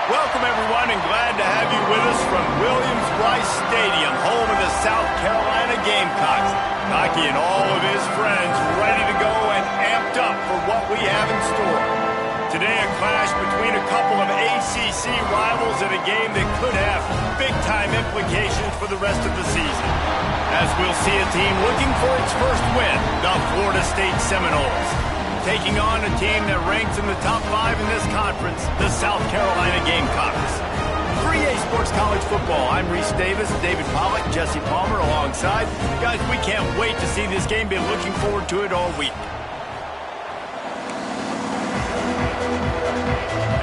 Welcome, everyone, and glad to have you with us from Williams-Brice Stadium, home of the South Carolina Gamecocks. Hockey and all of his friends ready to go and amped up for what we have in store. Today, a clash between a couple of ACC rivals in a game that could have big-time implications for the rest of the season. As we'll see a team looking for its first win, the Florida State Seminoles, taking on a team that ranks in the top 5 in this conference, the South Carolina Gamecocks. 3A Sports College Football. I'm Reese Davis, David Pollack, Jesse Palmer alongside. Guys, we can't wait to see this game. Been looking forward to it all week.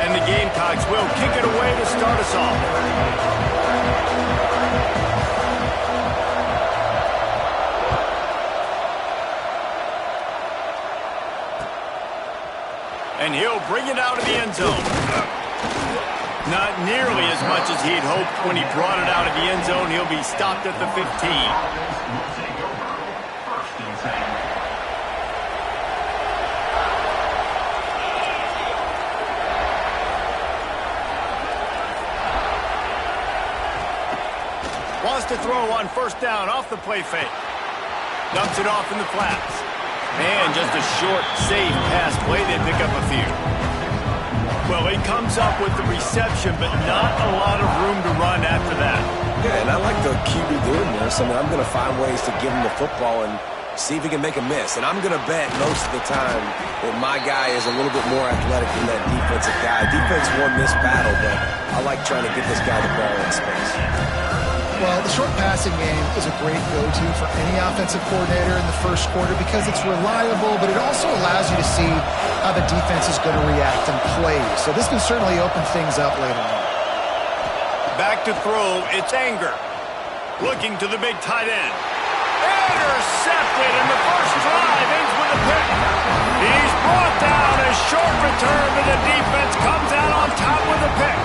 And the Gamecocks will kick it away to start us off. And he'll bring it out of the end zone. Not nearly as much as he'd hoped when he brought it out of the end zone. He'll be stopped at the 15. Wants to throw on first down off the play fake. Dumps it off in the flats. And just a short, safe pass play. They pick up a few. Well, he comes up with the reception, but not a lot of room to run after that. Yeah, and I like the QB doing this. I mean, I'm going to find ways to give him the football and see if he can make a miss. And I'm going to bet most of the time that my guy is a little bit more athletic than that defensive guy. Defense won this battle, but I like trying to get this guy the ball in space. Well, the short passing game is a great go-to for any offensive coordinator in the first quarter because it's reliable, but it also allows you to see how the defense is going to react and play. So this can certainly open things up later on. Back to throw, it's Anger. Looking to the big tight end. Intercepted, and the first drive ends with a pick. He's brought down a short return, but the defense comes out on top with a pick.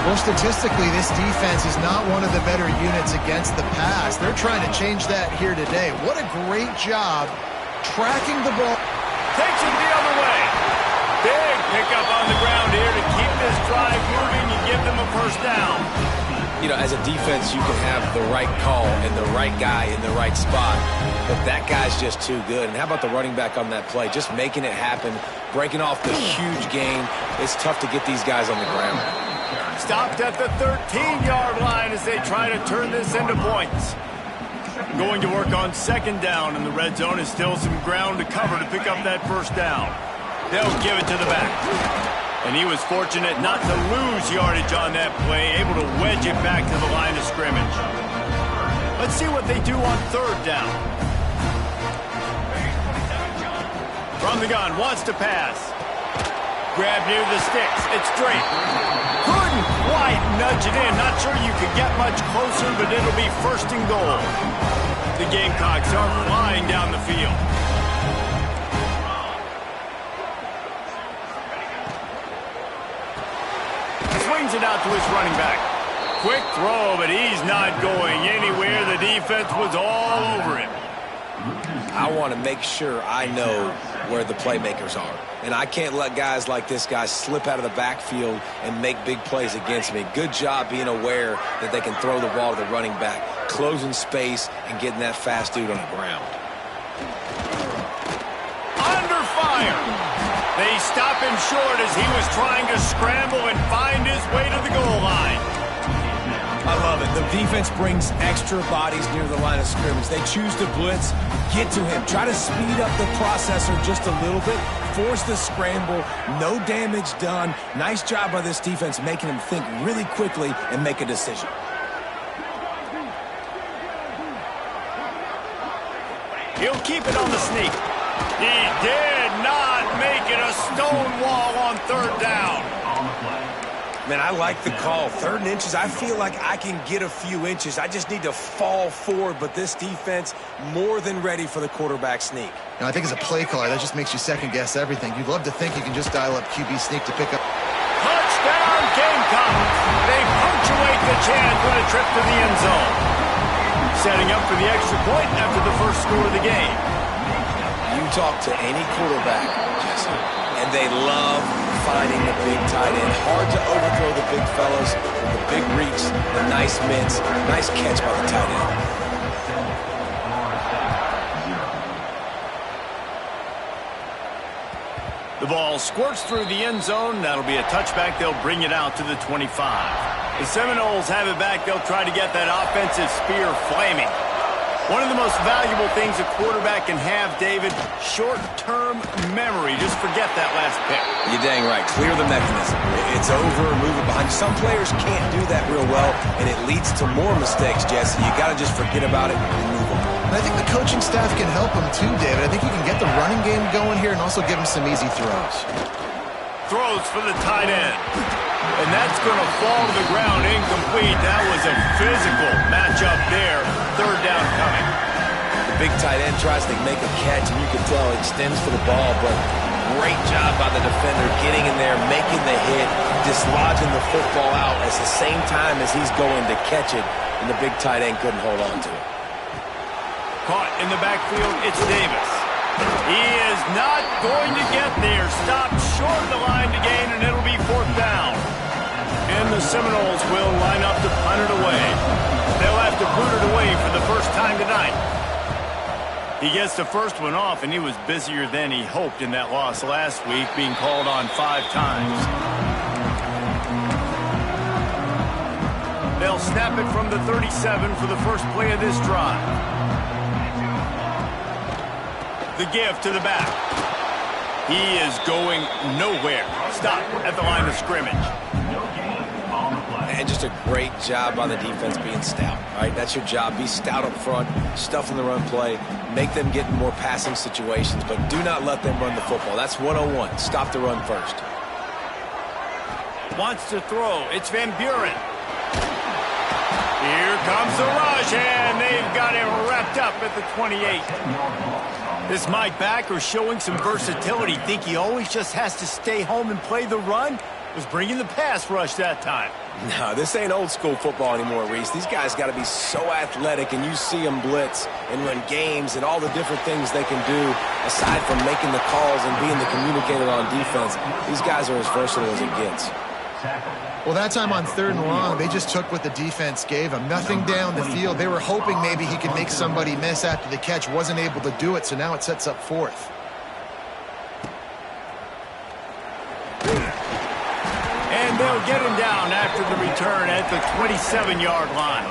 Well, statistically, this defense is not one of the better units against the pass. They're trying to change that here today. What a great job tracking the ball. Takes it the other way. Big pickup on the ground here to keep this drive moving and give them a first down. You know, as a defense, you can have the right call and the right guy in the right spot, but that guy's just too good. And how about the running back on that play? Just making it happen, breaking off the huge gain. It's tough to get these guys on the ground. Stopped at the 13-yard line as they try to turn this into points. Going to work on second down, and the red zone is still some ground to cover to pick up that first down. They'll give it to the back. And he was fortunate not to lose yardage on that play, able to wedge it back to the line of scrimmage. Let's see what they do on third down. From the gun, wants to pass. Grab near the sticks. It's straight. Couldn't quite nudge it in. Not sure you could get much closer, but it'll be first and goal. The Gamecocks are flying down the field. Swings it out to his running back. Quick throw, but he's not going anywhere. The defense was all over him. I want to make sure I know where the playmakers are. And I can't let guys like this guy slip out of the backfield and make big plays against me. Good job being aware that they can throw the ball to the running back, closing space and getting that fast dude on the ground. Under fire. They stop him short as he was trying to scramble and find his way to the goal line. I love it. The defense brings extra bodies near the line of scrimmage. They choose to blitz, get to him, try to speed up the processor just a little bit, force the scramble, no damage done. Nice job by this defense making him think really quickly and make a decision. He'll keep it on the sneak. He did not make it a stone wall on third down. Man, I like the call. 3rd and inches, I feel like I can get a few inches. I just need to fall forward, but this defense more than ready for the quarterback sneak. Now, I think as a play caller, that just makes you second-guess everything. You'd love to think you can just dial up QB sneak to pick up. Touchdown, Gamecocks. They punctuate the chance with a trip to the end zone. Setting up for the extra point after the first score of the game. You talk to any quarterback, Jesse, and they love finding the big tight end. Hard to overthrow big reach, and nice mitts. Nice catch by the tight end. The ball squirts through the end zone. That'll be a touchback. They'll bring it out to the 25. The Seminoles have it back. They'll try to get that offensive spear flaming. One of the most valuable things a quarterback can have, David, short-term memory. Just forget that last pick. You're dang right. Clear the mechanism. It's over, move it behind. Some players can't do that real well, and it leads to more mistakes, Jesse. You got to just forget about it and move on. And I think the coaching staff can help him too, David. I think he can get the running game going here and also give him some easy throws. Throws for the tight end. And that's going to fall to the ground incomplete. That was a physical matchup there. Third down coming. The big tight end tries to make a catch, and you can tell he extends for the ball, but great job by the defender getting in there, making the hit, dislodging the football out at the same time as he's going to catch it, and the big tight end couldn't hold on to it. Caught in the backfield, it's Davis. He is not going to get there. Stopped short of the line to gain, and it'll be fourth down. And the Seminoles will line up to punt it away. They'll have to boot it away for the first time tonight. He gets the first one off, and he was busier than he hoped in that loss last week, being called on 5 times. They'll snap it from the 37 for the first play of this drive. The give to the back. He is going nowhere. Stop at the line of scrimmage. And just a great job by the defense being stout, right? That's your job. Be stout up front, stuff in the run play, make them get in more passing situations, but do not let them run the football. That's 101. Stop the run first. Wants to throw. It's Van Buren. Here comes the rush, and they've got him wrapped up at the 28. This Mike backer showing some versatility. Think he always just has to stay home and play the run? Was bringing the pass rush that time. No, this ain't old school football anymore, Reese. These guys got to be so athletic, and you see them blitz and run games and all the different things they can do aside from making the calls and being the communicator on defense. These guys are as versatile as it gets. Well, that time on 3rd and long, they just took what the defense gave them. Nothing down the field. They were hoping maybe he could make somebody miss after the catch. Wasn't able to do it, so now it sets up 4th. And they'll get him down after the return at the 27-yard line.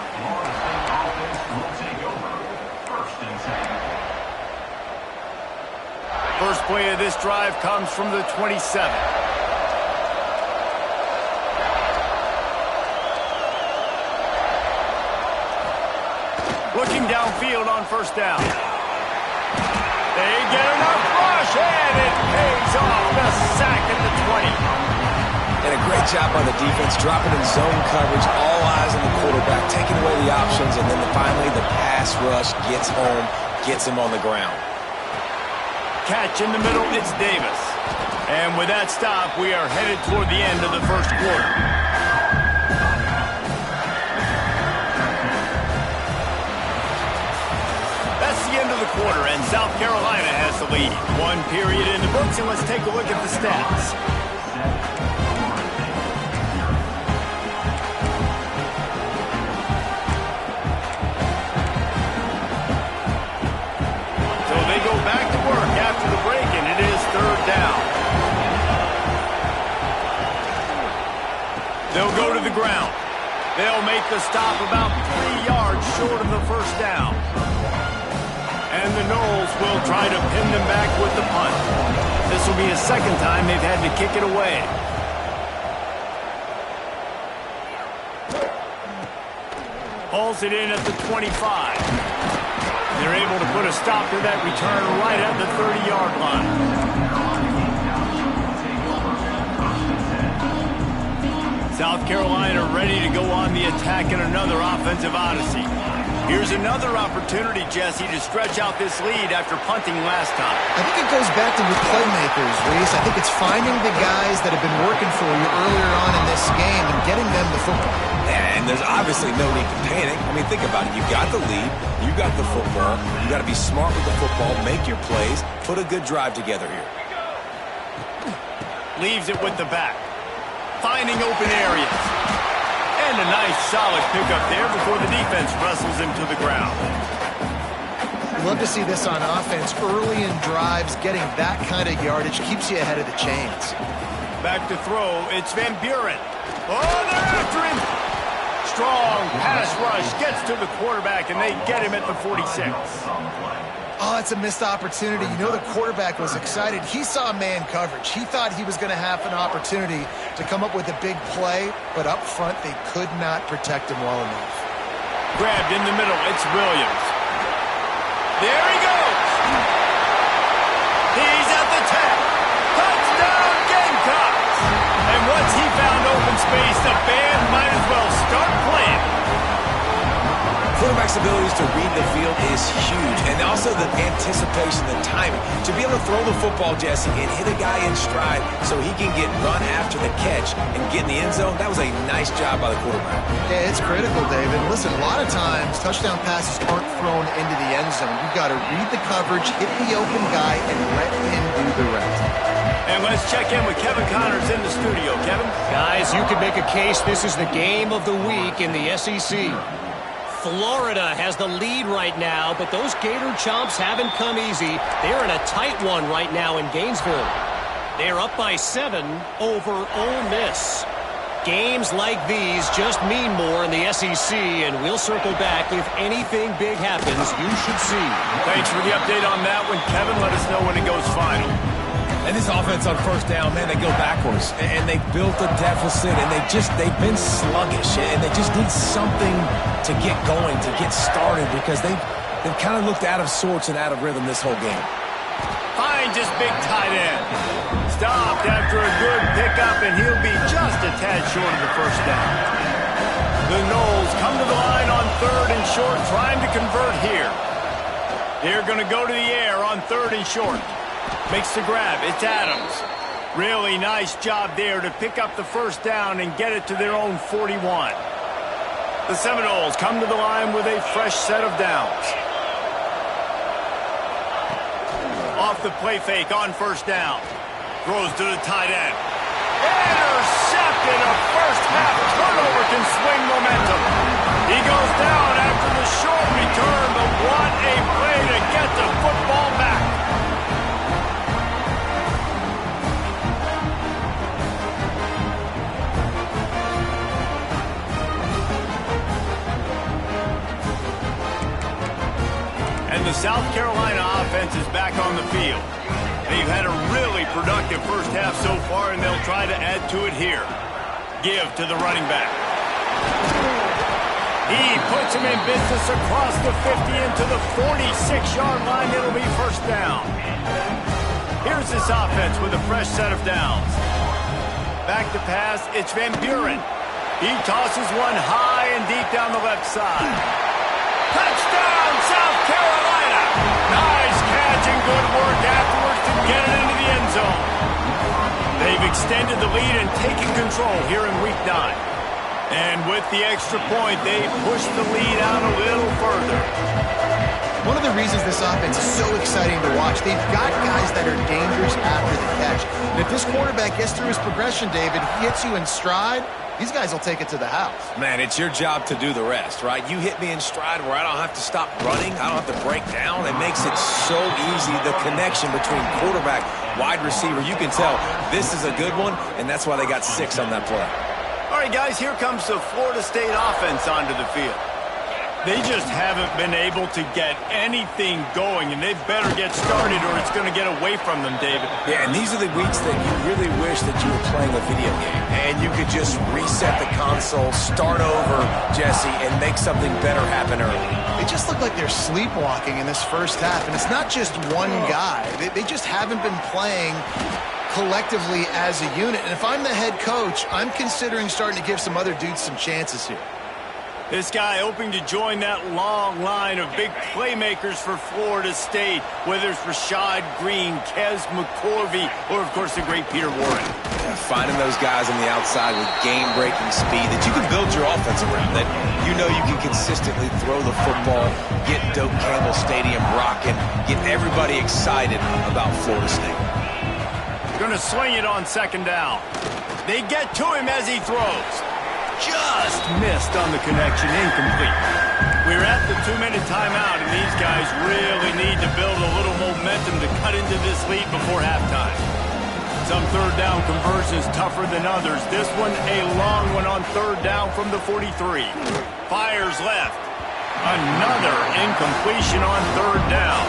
First play of this drive comes from the 27. Looking downfield on first down. They get enough rush, and it pays off. The sack at the 20. And a great job by the defense, dropping in zone coverage, all eyes on the quarterback, taking away the options, and then finally the pass rush gets home, gets him on the ground. Catch in the middle, it's Davis. And with that stop, we are headed toward the end of the first quarter. That's the end of the quarter, and South Carolina has the lead. 1 period in the books, and let's take a look at the stats. So they go back to work after the break, and it is 3rd down. They'll go to the ground. They'll make the stop about 3 yards short of the first down. And the Noles will try to pin them back with the punt. This will be a second time they've had to kick it away. Hauls it in at the 25. They're able to put a stop to that return right at the 30-yard line. South Carolina ready to go on the attack in another offensive odyssey. Here's another opportunity, Jesse, to stretch out this lead after punting last time. I think it goes back to the playmakers, Reese. I think it's finding the guys that have been working for you earlier on in this game and getting them the football. And there's obviously no need to panic. I mean, think about it. You got the lead. You got the football. You got to be smart with the football, make your plays, put a good drive together here. Leaves it with the back. Finding open areas. And And a nice solid pickup there before the defense wrestles him to the ground. Love to see this on offense. Early in drives, getting that kind of yardage keeps you ahead of the chains. Back to throw, it's Van Buren. Oh, they're after him. Strong pass rush gets to the quarterback, and they get him at the 46. Oh, it's a missed opportunity. You know the quarterback was excited. He saw man coverage. He thought he was going to have an opportunity to come up with a big play, but up front they could not protect him well enough. Grabbed in the middle, it's Williams. There he goes. He's at the 10. Touchdown, Gamecocks. And once he found open space, the band might as well start playing. Quarterback's abilities to read the field is huge, and also the anticipation, the timing. To be able to throw the football, Jesse, and hit a guy in stride so he can get run after the catch and get in the end zone, that was a nice job by the quarterback. Yeah, it's critical, David. Listen, a lot of times touchdown passes aren't thrown into the end zone. You've got to read the coverage, hit the open guy, and let him do the rest. And let's check in with Kevin Connors in the studio. Kevin? Guys, you could make a case this is the game of the week in the SEC. Florida has the lead right now, but those Gator Chomps haven't come easy. They're in a tight one right now in Gainesville. They're up by 7 over Ole Miss. Games like these just mean more in the SEC, and we'll circle back if anything big happens you should see. Thanks for the update on that one, Kevin. Let us know when it goes final. And this offense on first down, man, they go backwards. And they built a deficit, and they've been sluggish. And they just need something to get going, to get started, because they've kind of looked out of sorts and out of rhythm this whole game. Finds his big tight end. Stopped after a good pickup, and he'll be just a tad short of the first down. The Noles come to the line on 3rd and short, trying to convert here. They're going to go to the air on 3rd and short. Makes the grab. It's Adams. Really nice job there to pick up the first down and get it to their own 41. The Seminoles come to the line with a fresh set of downs. Off the play fake on first down. Throws to the tight end. Intercepted. A first half turnover can swing momentum. He goes down after the short return, but what a play to get the football back. And the South Carolina offense is back on the field. They've had a really productive first half so far, and they'll try to add to it here. Give to the running back. He puts him in business across the 50 into the 46-yard line. It'll be first down. Here's this offense with a fresh set of downs. Back to pass, it's Van Buren. He tosses one high and deep down the left side. Touchdown, South Carolina! Nice catch and good work afterwards to get it into the end zone. They've extended the lead and taken control here in Week 9. And with the extra point, they pushed the lead out a little further. One of the reasons this offense is so exciting to watch, they've got guys that are dangerous after the catch. And if this quarterback gets through his progression, David, he hits you in stride, these guys will take it to the house. Man, it's your job to do the rest, right? You hit me in stride where I don't have to stop running. I don't have to break down. It makes it so easy, the connection between quarterback, wide receiver. You can tell this is a good one, and that's why they got 6 on that play. All right, guys, here comes the Florida State offense onto the field. They just haven't been able to get anything going, and they better get started or it's going to get away from them, David. Yeah, and these are the weeks that you really wish that you were playing a video game, and you could just reset the console, start over, Jesse, and make something better happen early. They just look like they're sleepwalking in this first half, and it's not just one guy. They just haven't been playing collectively as a unit. And if I'm the head coach, I'm considering starting to give some other dudes some chances here. This guy hoping to join that long line of big playmakers for Florida State, whether it's Rashad Green, Kez McCorvey, or, of course, the great Peter Warren. Yeah, finding those guys on the outside with game-breaking speed that you can build your offense around, that you know you can consistently throw the football, get Doak Campbell Stadium rocking, get everybody excited about Florida State. Going to swing it on second down. They get to him as he throws. just missed on the connection, incomplete. We're at the 2-minute timeout, and these guys really need to build a little momentum to cut into this lead before halftime. Some third down conversions tougher than others. This one a long one on third down from the 43. Fires left. Another incompletion on third down.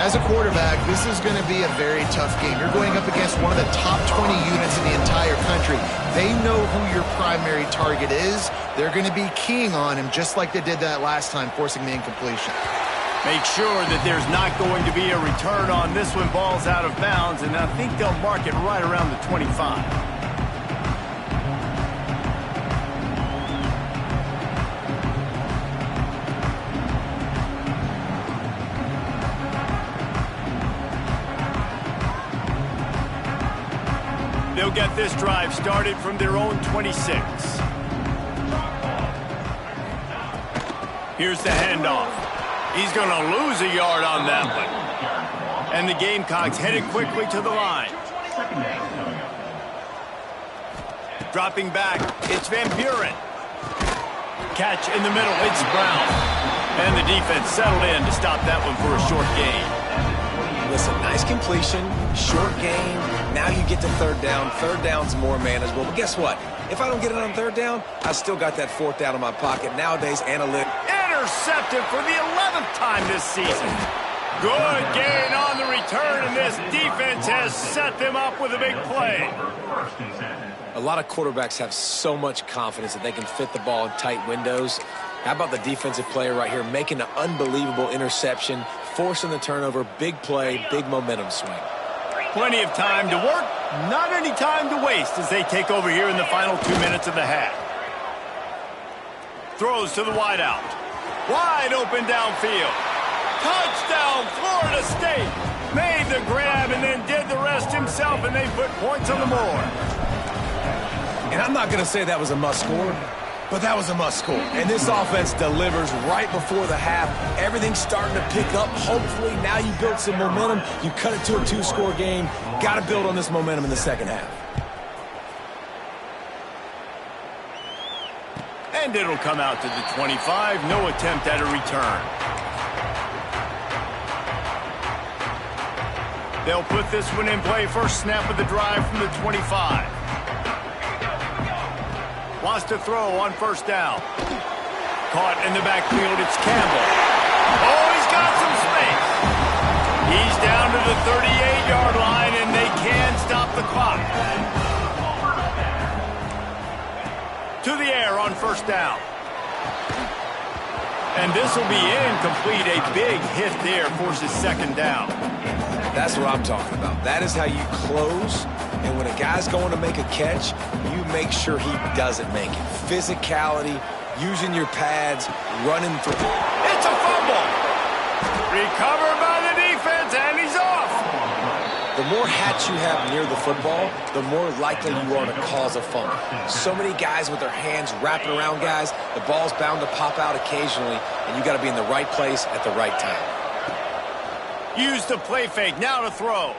As a quarterback, this is going to be a very tough game. You're going up against one of the top 20 units in the entire country. They know who your primary target is. They're going to be keying on him just like they did that last time, forcing the incompletion. Make sure that there's not going to be a return on this one. Ball's out of bounds, and I think they'll mark it right around the 25. They'll get this drive started from their own 26. Here's the handoff. He's going to lose a yard on that one. And the Gamecocks headed quickly to the line. Dropping back, it's Van Buren. Catch in the middle, it's Brown. And the defense settled in to stop that one for a short gain. Listen, nice completion, short gain. Now you get to third down. Third down's more manageable. But guess what? If I don't get it on third down, I still got that fourth down in my pocket. Nowadays, analytics. Intercepted for the 11th time this season. Good gain on the return, and this defense has set them up with a big play. A lot of quarterbacks have so much confidence that they can fit the ball in tight windows. How about the defensive player right here making an unbelievable interception, forcing the turnover, big play, big momentum swing. Plenty of time to work, not any time to waste as they take over here in the final 2 minutes of the half. Throws to the wideout. Wide open downfield. Touchdown, Florida State. Made the grab and then did the rest himself, and they put points on the board. And I'm not going to say that was a must-score, but that was a must-score. And this offense delivers right before the half. Everything's starting to pick up. Hopefully, now you build some momentum. You cut it to a 2-score game. Got to build on this momentum in the second half. And it'll come out to the 25. No attempt at a return. They'll put this one in play. First snap of the drive from the 25. Wants to throw on first down. Caught in the backfield, it's Campbell. Oh, he's got some space. He's down to the 38-yard line, and they can stop the clock. To the air on first down. And this will be incomplete. A big hit there forces second down. That's what I'm talking about. That is how you close. And when a guy's going to make a catch, you make sure he doesn't make it. Physicality, using your pads, running through. It's a fumble. Recovered by the defense, and he's off. The more hats you have near the football, the more likely you are to cause a fumble. So many guys with their hands wrapping around guys, the ball's bound to pop out occasionally, and you got to be in the right place at the right time. Use the play fake, now to throw.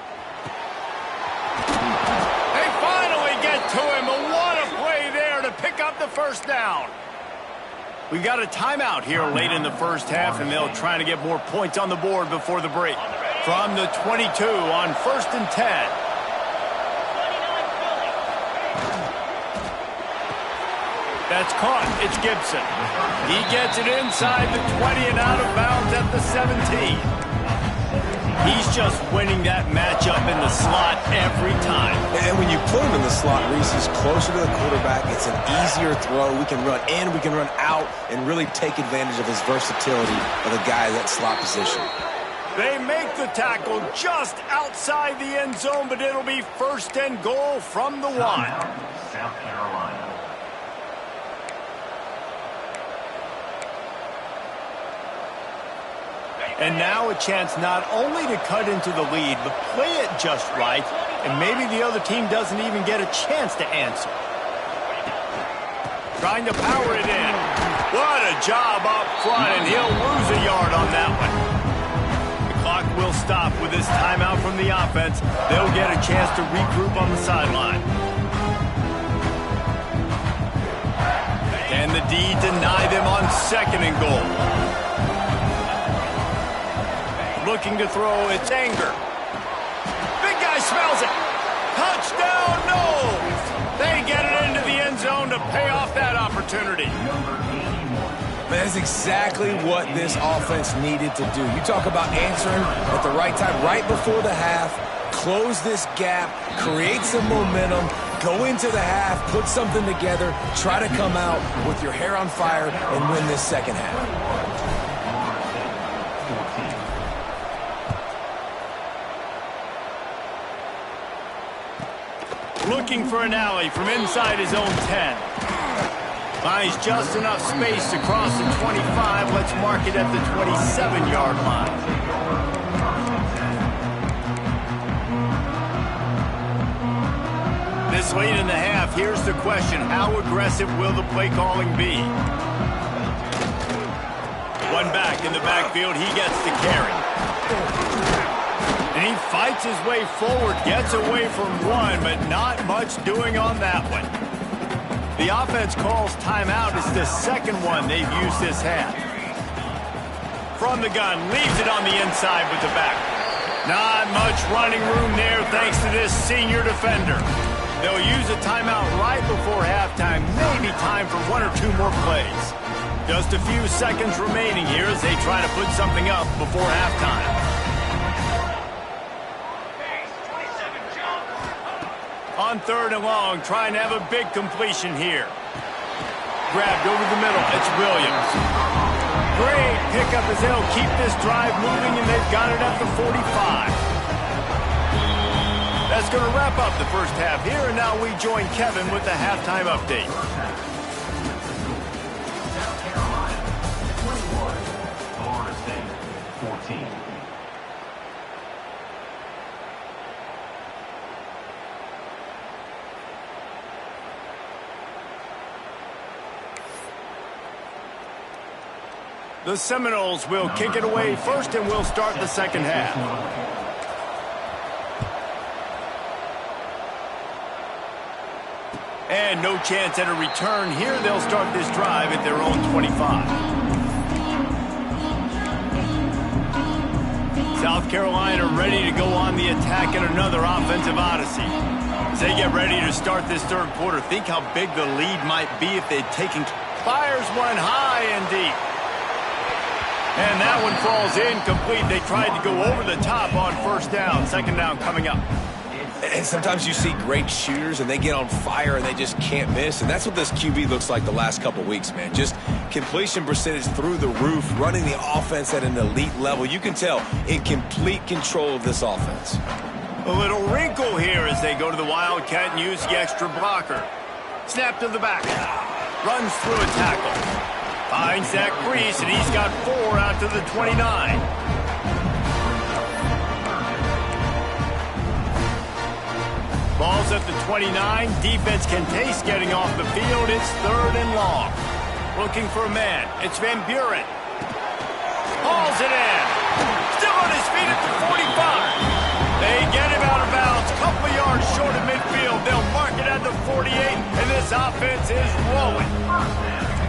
They finally get to him, but what a play there to pick up the first down. We got a timeout here late in the first half, and they'll try to get more points on the board before the break. From the 22 on 1st and 10. That's caught. It's Gibson. He gets it inside the 20 and out of bounds at the 17. He's just winning that matchup in the slot every time. And when you put him in the slot, Reese, he's closer to the quarterback. It's an easier throw. We can run in, we can run out, and really take advantage of his versatility of the guy in that slot position. They make the tackle just outside the end zone, but it'll be 1st and goal from the 1. South Carolina. And now a chance not only to cut into the lead, but play it just right, and maybe the other team doesn't even get a chance to answer. Trying to power it in. What a job up front, and he'll lose a yard on that one. The clock will stop with this timeout from the offense. They'll get a chance to regroup on the sideline. the D deny them on 2nd and goal. Looking to throw, it's Anger. Big guy smells it. Touchdown, no! They get it into the end zone to pay off that opportunity. That's exactly what this offense needed to do. You talk about answering at the right time, right before the half, close this gap, create some momentum, go into the half, put something together, try to come out with your hair on fire and win this second half. Looking for an alley from inside his own 10. Finds just enough space to cross the 25. Let's mark it at the 27-yard line. This late in the half, here's the question. How aggressive will the play calling be? One back in the backfield. He gets the carry. And he fights his way forward, gets away from one, but not much doing on that one. The offense calls timeout. It's the second one they've used this half. From the gun, leaves it on the inside with the back. Not much running room there thanks to this senior defender. They'll use a timeout right before halftime, maybe time for 1 or 2 more plays. Just a few seconds remaining here as they try to put something up before halftime. On 3rd and long, trying to have a big completion here. Grabbed over the middle. It's Williams. Great pickup as they'll keep this drive moving, and they've got it at the 45. That's going to wrap up the first half here, and now we join Kevin with the halftime update. Florida State, 14. The Seminoles will kick it away first, and we'll start the second half. And no chance at a return here. They'll start this drive at their own 25. South Carolina ready to go on the attack in another offensive odyssey. As they get ready to start this third quarter, think how big the lead might be if they'd taken. Fires one high and deep. And that one falls incomplete. They tried to go over the top on 1st down. 2nd down coming up. And sometimes you see great shooters and they get on fire and they just can't miss. And that's what this QB looks like the last couple weeks, man. Just completion percentage through the roof, running the offense at an elite level. You can tell in complete control of this offense. A little wrinkle here as they go to the Wildcat and use the extra blocker. Snap to the back. Runs through a tackle. Finds that crease, and he's got 4 out to the 29. Ball's at the 29. Defense can taste getting off the field. It's 3rd and long. Looking for a man. It's Van Buren. Hauls it in. Still on his feet at the 45. They get him out of bounds. Couple of yards short of midfield. They'll mark it at the 48, and this offense is rolling.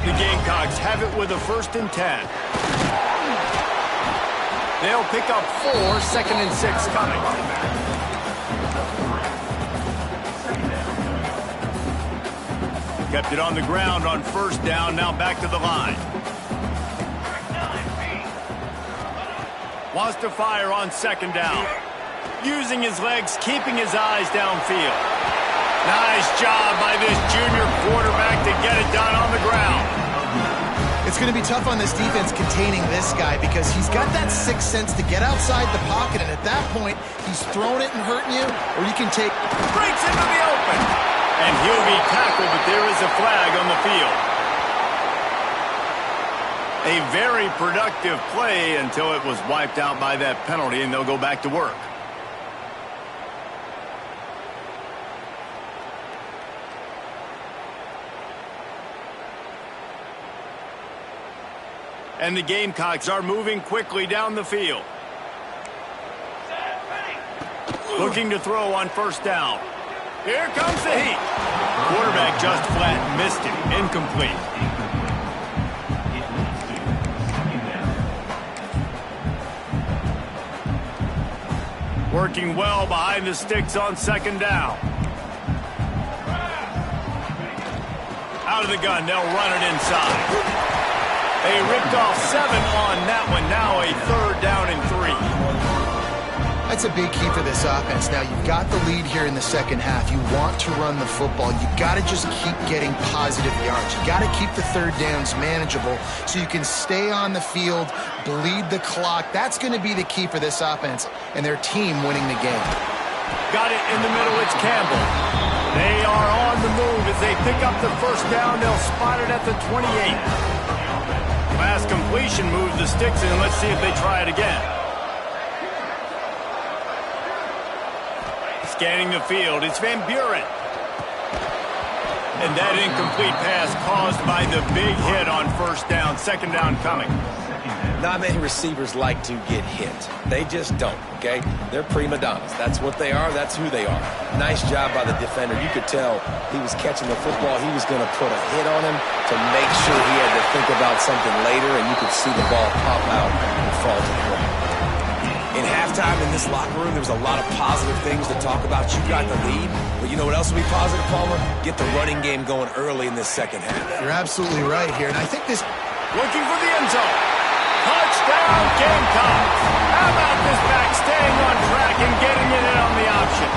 The Gamecocks have it with a 1st and 10. They'll pick up 4, 2nd and 6 coming. Kept it on the ground on 1st down, now back to the line. Wants to fire on 2nd down. Using his legs, keeping his eyes downfield. Nice job by this junior quarterback to get it done on the ground. It's going to be tough on this defense containing this guy because he's got that sixth sense to get outside the pocket, and at that point, he's throwing it and hurting you, or you can take... Breaks into the open. And he'll be tackled, but there is a flag on the field. A very productive play until it was wiped out by that penalty, and they'll go back to work. And the Gamecocks are moving quickly down the field. Looking to throw on 1st down. Here comes the heat. Quarterback just flat missed him. Incomplete. Working well behind the sticks on second down. Out of the gun, they'll run it inside. They ripped off 7 on that one. Now a 3rd down and 3. That's a big key for this offense. Now, you've got the lead here in the second half. You want to run the football. You got to just keep getting positive yards. You got to keep the 3rd downs manageable so you can stay on the field, bleed the clock. That's going to be the key for this offense and their team winning the game. Got it in the middle. It's Campbell. They are on the move as they pick up the 1st down. They'll spot it at the 28. Pass completion moves the sticks in. Let's see if they try it again. Scanning the field, it's Van Buren. And that incomplete pass caused by the big hit on 1st down. 2nd down coming. Not many receivers like to get hit. They just don't, okay? They're prima donnas. That's what they are. That's who they are. Nice job by the defender. You could tell he was catching the football. He was going to put a hit on him to make sure he had to think about something later, and you could see the ball pop out and fall to the ground. In halftime in this locker room, there was a lot of positive things to talk about. You got the lead, but you know what else will be positive, Palmer? Get the running game going early in this second half. You're absolutely right here, and I think this... Looking for the end zone. Touchdown, Gamecocks. How about this back staying on track and getting it in on the option?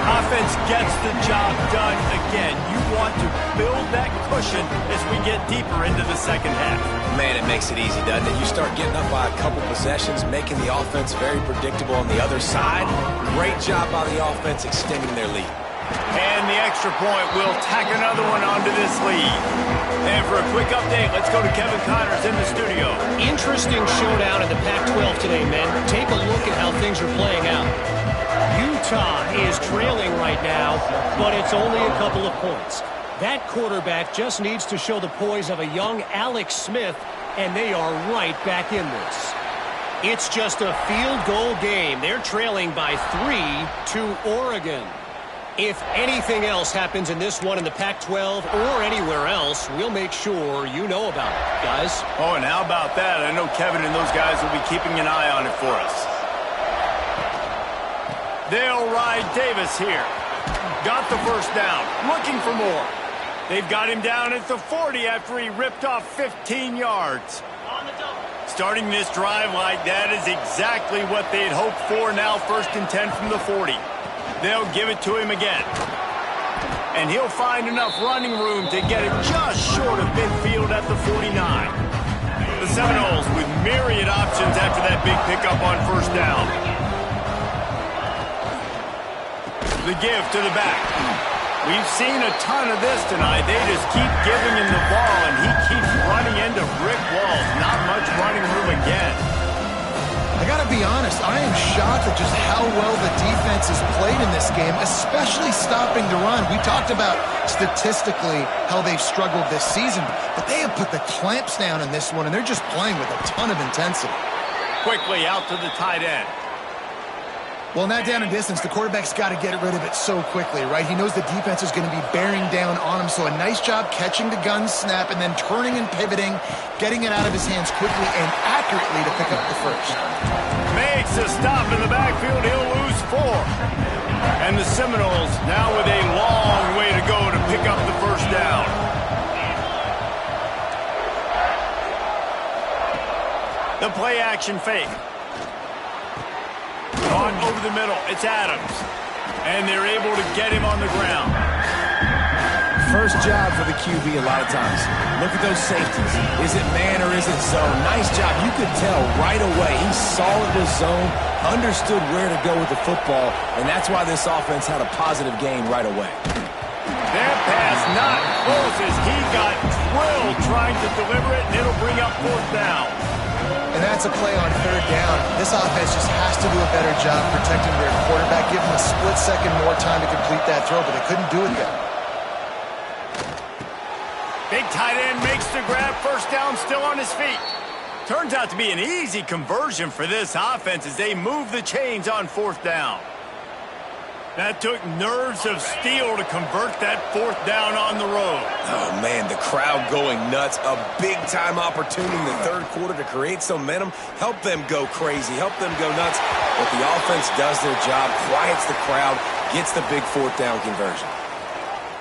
Offense gets the job done again. You want to build that cushion as we get deeper into the second half. Man, it makes it easy, doesn't it? You start getting up by a couple possessions, making the offense very predictable on the other side. Great job by the offense extending their lead. And the extra point will tack another one onto this lead. And for a quick update, let's go to Kevin Connors in the studio. Interesting showdown in the Pac-12 today, men. Take a look at how things are playing out. Utah is trailing right now, but it's only a couple of points. That quarterback just needs to show the poise of a young Alex Smith, and they are right back in this. It's just a field goal game. They're trailing by 3 to Oregon. If anything else happens in this one in the Pac-12 or anywhere else, we'll make sure you know about it, guys. Oh, and how about that? I know Kevin and those guys will be keeping an eye on it for us. They'll ride Davis here. Got the 1st down. Looking for more. They've got him down at the 40 after he ripped off 15 yards. Starting this drive like that is exactly what they'd hoped for. Now 1st and 10 from the 40. They'll give it to him again. And he'll find enough running room to get it just short of midfield at the 49. The Seminoles with myriad options after that big pickup on 1st down. The give to the back. We've seen a ton of this tonight. They just keep giving him the ball, and he keeps running into brick walls. Not much running room again. I got to be honest, I am shocked at just how well the defense has played in this game, especially stopping the run. We talked about statistically how they've struggled this season, but they have put the clamps down in this one, and they're just playing with a ton of intensity. Quickly out to the tight end. Well, in that down and distance, the quarterback's got to get rid of it so quickly, right? He knows the defense is going to be bearing down on him, so a nice job catching the gun snap and then turning and pivoting, getting it out of his hands quickly and accurately to pick up the 1st. Makes a stop in the backfield. He'll lose 4. And the Seminoles now with a long way to go to pick up the 1st down. The play action fake. On over the middle, it's Adams. And they're able to get him on the ground. First job for the QB a lot of times. Look at those safeties. Is it man or is it zone? Nice job. You could tell right away. He saw it was zone, understood where to go with the football, and that's why this offense had a positive gain right away. That pass not close as he got drilled trying to deliver it, and it'll bring up 4th down. And that's a play on 3rd down. This offense just has to do a better job protecting their quarterback, give him a split second more time to complete that throw, but they couldn't do it there. Big tight end makes the grab. 1st down, still on his feet. Turns out to be an easy conversion for this offense as they move the chains on 4th down. That took nerves of steel to convert that fourth down on the road. Oh, man, the crowd going nuts. A big-time opportunity in the third quarter to create some momentum. Help them go crazy. Help them go nuts. But the offense does their job, quiets the crowd, gets the big fourth down conversion.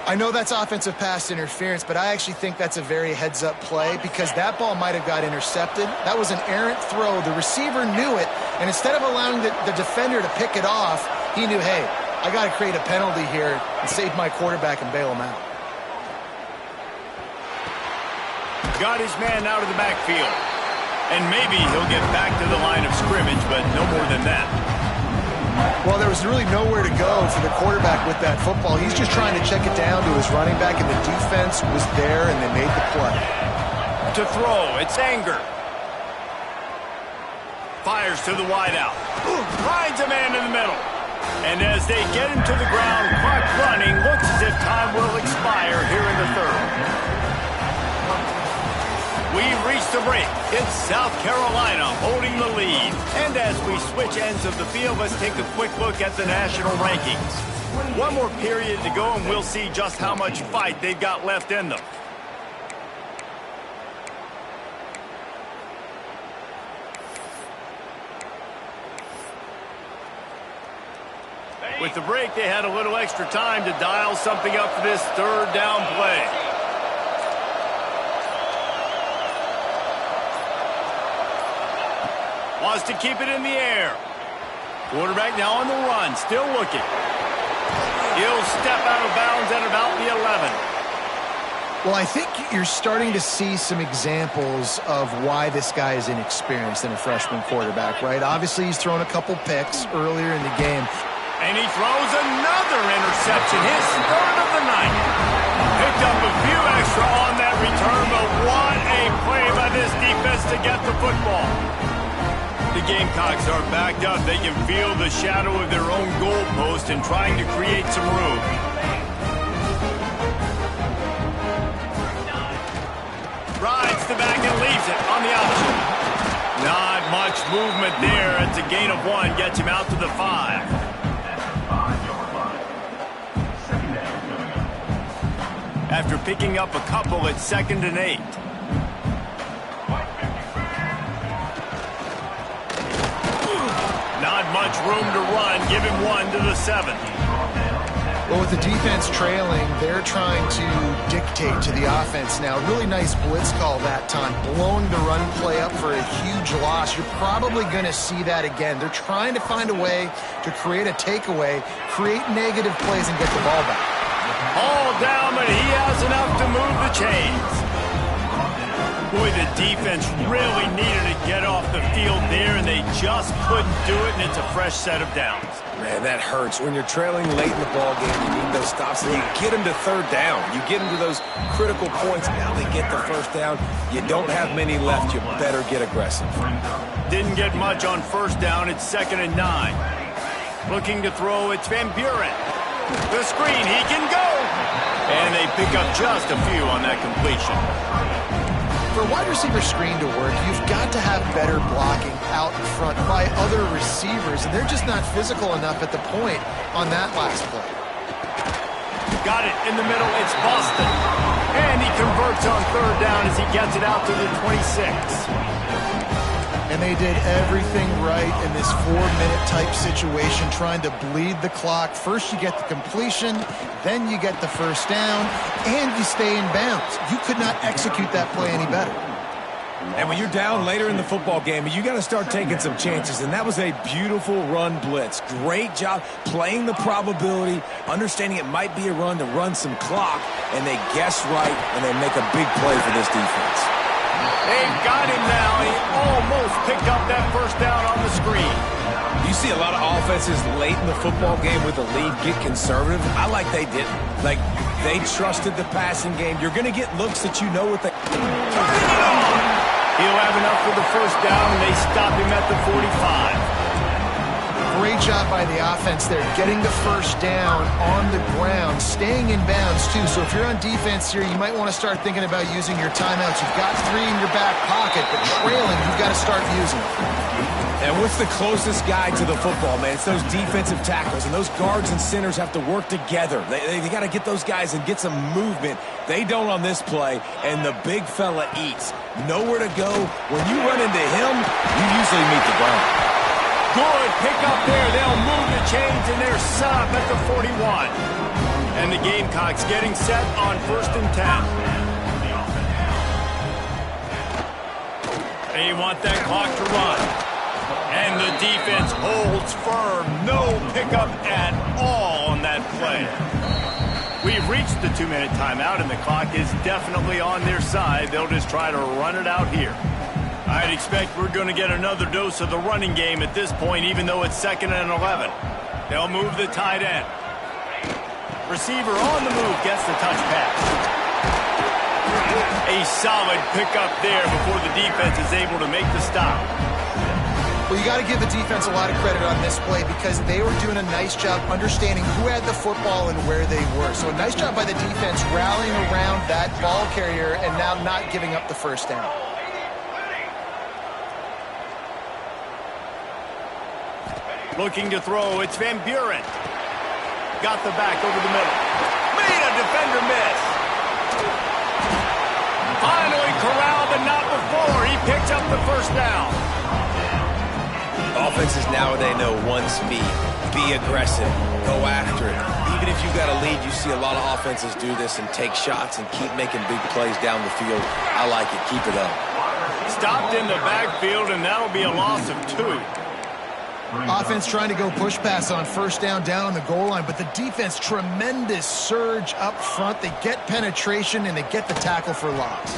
I know that's offensive pass interference, but I actually think that's a very heads-up play because that ball might have got intercepted. That was an errant throw. The receiver knew it, and instead of allowing the defender to pick it off, he knew, hey, I got to create a penalty here and save my quarterback and bail him out. Got his man out of the backfield. And maybe he'll get back to the line of scrimmage, but no more than that. Well, there was really nowhere to go for the quarterback with that football. He's just trying to check it down to his running back, and the defense was there, and they made the play. To throw, it's Anger. Fires to the wideout. Finds a man in the middle. And as they get him to the ground, clock running, looks as if time will expire here in the third. We've reached the break. It's South Carolina holding the lead. And as we switch ends of the field, let's take a quick look at the national rankings. One more period to go, and we'll see just how much fight they've got left in them. With the break, they had a little extra time to dial something up for this third down play. Wants to keep it in the air. Quarterback now on the run, still looking. He'll step out of bounds at about the 11. Well, I think you're starting to see some examples of why this guy is inexperienced in a freshman quarterback, right? Obviously, he's thrown a couple picks earlier in the game. And he throws another interception, his third of the night. Picked up a few extra on that return, but what a play by this defense to get the football. The Gamecocks are backed up. They can feel the shadow of their own goalpost and trying to create some room. Rides the back and leaves it on the option. Not much movement there. It's a gain of 1, gets him out to the 5. After picking up a couple, it's 2nd and 8. Not much room to run. Give him 1 to the 7. Well, with the defense trailing, they're trying to dictate to the offense now. Really nice blitz call that time, blowing the run play up for a huge loss. You're probably going to see that again. They're trying to find a way to create a takeaway, create negative plays, and get the ball back. All down, but he has enough to move the chains. Boy, the defense really needed to get off the field there, and they just couldn't do it, and it's a fresh set of downs. Man, that hurts. When you're trailing late in the ball game, you need those stops, and you get them to third down. You get them to those critical points. Now they get the first down. You don't have many left. You better get aggressive. Didn't get much on first down. It's 2nd and 9. Looking to throw, it's Van Buren. The screen, he can go. And they pick up just a few on that completion. For a wide receiver screen to work, you've got to have better blocking out in front by other receivers, and they're just not physical enough at the point on that last play. Got it in the middle, it's Boston. And he converts on third down as he gets it out to the 26. And they did everything right in this 4-minute type situation, trying to bleed the clock. First you get the completion, then you get the first down, and you stay in bounds. You could not execute that play any better. And when you're down later in the football game, you got to start taking some chances, and that was a beautiful run blitz. Great job playing the probability, understanding it might be a run to run some clock, and they guess right, and they make a big play for this defense. They've got him now. He almost picked up that first down on the screen. You see a lot of offenses late in the football game with the lead get conservative. I like they didn't. Like, they trusted the passing game. You're going to get looks that you know what they... Turning it on! He'll have enough for the first down, and they stop him at the 45. great job by the offense there, getting the first down on the ground, staying in bounds too. So if you're on defense here, you might want to start thinking about using your timeouts. You've got 3 in your back pocket, but trailing, you've got to start using them. And what's the closest guy to the football, man? It's those defensive tackles, and those guards and centers have to work together. They got to get those guys and get some movement. They don't on this play, and the big fella eats. Nowhere to go. When you run into him, you usually meet the ground. Good pick up there. They'll move the chains, and they're set up at the 41. And the Gamecocks getting set on 1st and 10. They want that clock to run. And the defense holds firm. No pickup at all on that play. We've reached the 2-minute timeout, and the clock is definitely on their side. They'll just try to run it out here. I'd expect we're going to get another dose of the running game at this point, even though it's 2nd and 11. They'll move the tight end. Receiver on the move gets the touch pass. A solid pickup there before the defense is able to make the stop. Well, you got to give the defense a lot of credit on this play because they were doing a nice job understanding who had the football and where they were. So a nice job by the defense rallying around that ball carrier and now not giving up the first down. Looking to throw, it's Van Buren. Got the back over the middle. Made a defender miss. Finally corralled, but not before. He picks up the first down. Offenses nowadays know one speed. Be aggressive. Go after it. Even if you've got a lead, you see a lot of offenses do this and take shots and keep making big plays down the field. I like it. Keep it up. Stopped in the backfield, and that'll be a loss of 2. Offense trying to go push pass on 1st down on the goal line, but the defense, tremendous surge up front. They get penetration, and they get the tackle for loss.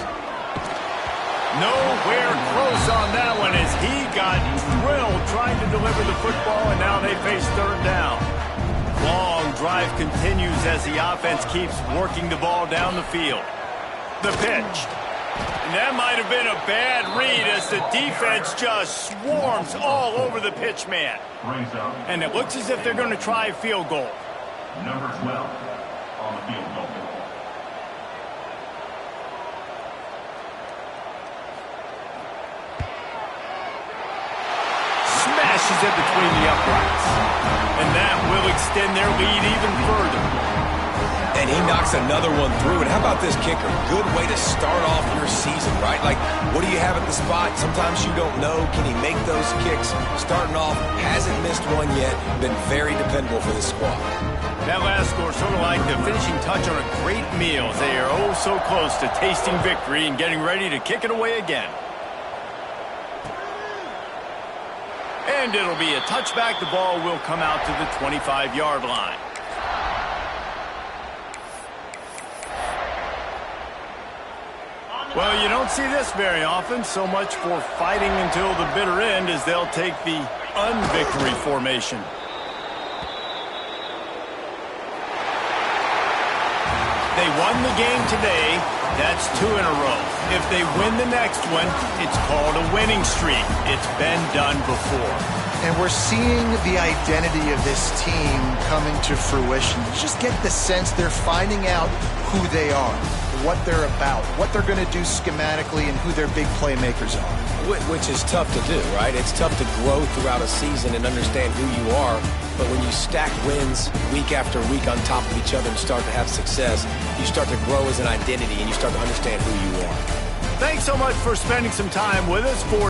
Nowhere close on that one as he got drilled trying to deliver the football, and now they face 3rd down. Long drive continues as the offense keeps working the ball down the field. The pitch. And that might have been a bad read as the defense just swarms all over the pitch man. And it looks as if they're going to try a field goal. Number 12 on the field goal. Smashes it between the uprights. And that will extend their lead even further. And he knocks another one through. And how about this kicker? Good way to start off your season, right? Like, what do you have at the spot? Sometimes you don't know. Can he make those kicks? Starting off, hasn't missed one yet. Been very dependable for this squad. That last score sort of like the finishing touch on a great meal. They are oh so close to tasting victory and getting ready to kick it away again. And it'll be a touchback. The ball will come out to the 25-yard line. Well, you don't see this very often. So much for fighting until the bitter end as they'll take the unvictory formation. They won the game today. That's 2 in a row. If they win the next one, it's called a winning streak. It's been done before. And we're seeing the identity of this team coming to fruition. You just get the sense they're finding out who they are, what they're about, what they're going to do schematically, and who their big playmakers are. Which is tough to do, right? It's tough to grow throughout a season and understand who you are. But when you stack wins week after week on top of each other and start to have success, you start to grow as an identity and you start to understand who you are. Thanks so much for spending some time with us for